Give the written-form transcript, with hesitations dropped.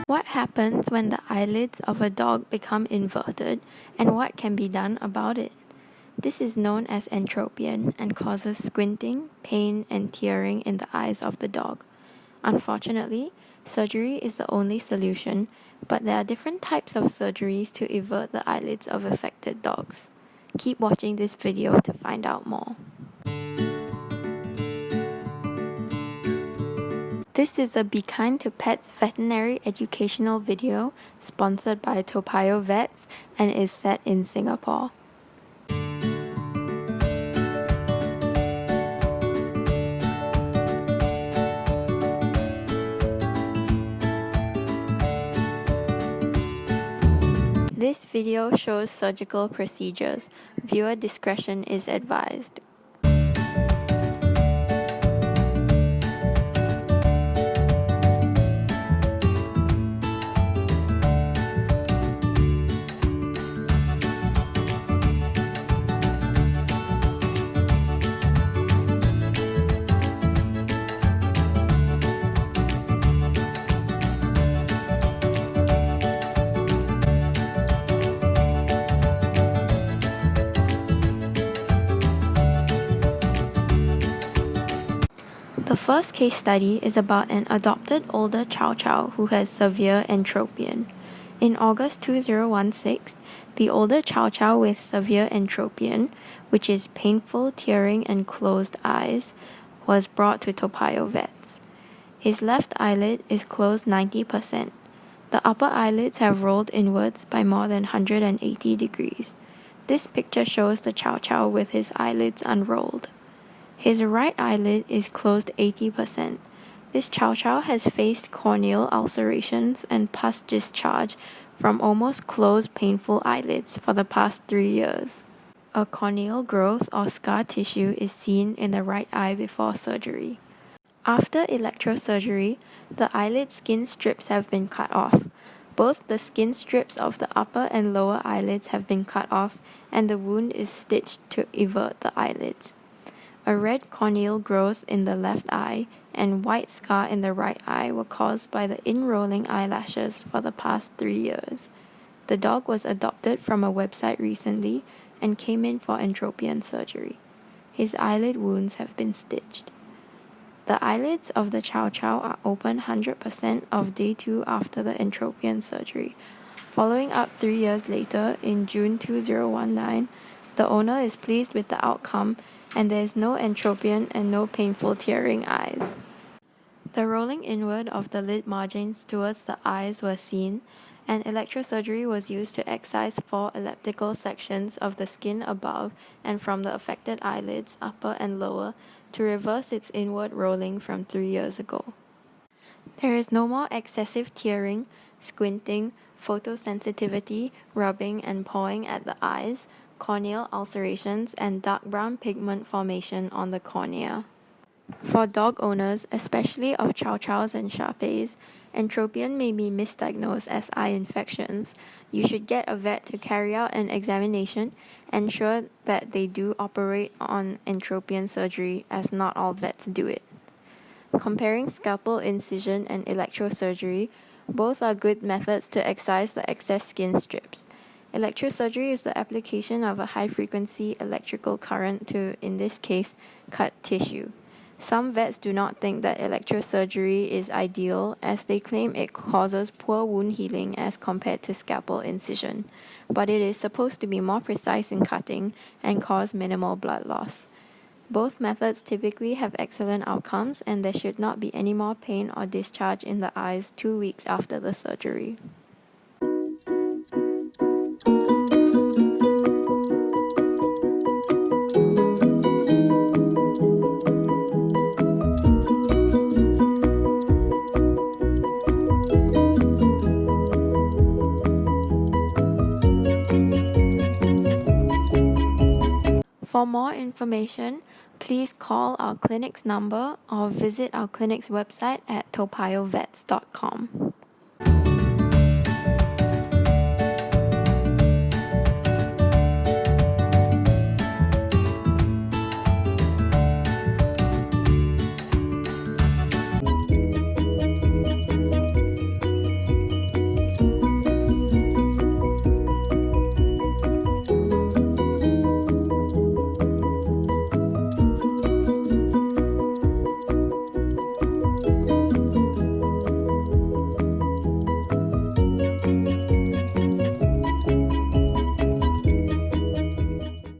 What happens when the eyelids of a dog become inverted, and what can be done about it? This is known as entropion and causes squinting, pain, and tearing in the eyes of the dog. Unfortunately, surgery is the only solution, but there are different types of surgeries to invert the eyelids of affected dogs. Keep watching this video to find out more. This is a Be Kind to Pets veterinary educational video sponsored by Toa Payoh Vets and is set in Singapore. This video shows surgical procedures. Viewer discretion is advised. The first case study is about an adopted older Chow Chow who has severe entropion. In August 2016, the older Chow Chow with severe entropion, which is painful tearing and closed eyes, was brought to Toa Payoh Vets. His left eyelid is closed 90%. The upper eyelids have rolled inwards by more than 180 degrees. This picture shows the Chow Chow with his eyelids unrolled. His right eyelid is closed 80%. This Chow Chow has faced corneal ulcerations and pus discharge from almost closed painful eyelids for the past 3 years. A corneal growth or scar tissue is seen in the right eye before surgery. After electrosurgery, the eyelid skin strips have been cut off. Both the skin strips of the upper and lower eyelids have been cut off, and the wound is stitched to invert the eyelids. A red corneal growth in the left eye and white scar in the right eye were caused by the in-rolling eyelashes for the past 3 years. The dog was adopted from a website recently and came in for entropion surgery. His eyelid wounds have been stitched. The eyelids of the Chow Chow are open 100% of day 2 after the entropion surgery. Following up 3 years later, in June 2019, the owner is pleased with the outcome and there is no entropion and no painful tearing eyes. The rolling inward of the lid margins towards the eyes were seen, and electrosurgery was used to excise 4 elliptical sections of the skin above and from the affected eyelids, upper and lower, to reverse its inward rolling from 3 years ago. There is no more excessive tearing, squinting, photosensitivity, rubbing and pawing at the eyes, corneal ulcerations, and dark brown pigment formation on the cornea. For dog owners, especially of Chow Chows and Shar-Peis, entropion may be misdiagnosed as eye infections. You should get a vet to carry out an examination, ensure that they do operate on entropion surgery, as not all vets do it. Comparing scalpel incision and electrosurgery, both are good methods to excise the excess skin strips. Electrosurgery is the application of a high-frequency electrical current to, in this case, cut tissue. Some vets do not think that electrosurgery is ideal, as they claim it causes poor wound healing as compared to scalpel incision, but it is supposed to be more precise in cutting and cause minimal blood loss. Both methods typically have excellent outcomes, and there should not be any more pain or discharge in the eyes 2 weeks after the surgery. For more information, please call our clinic's number or visit our clinic's website at topayohvets.com.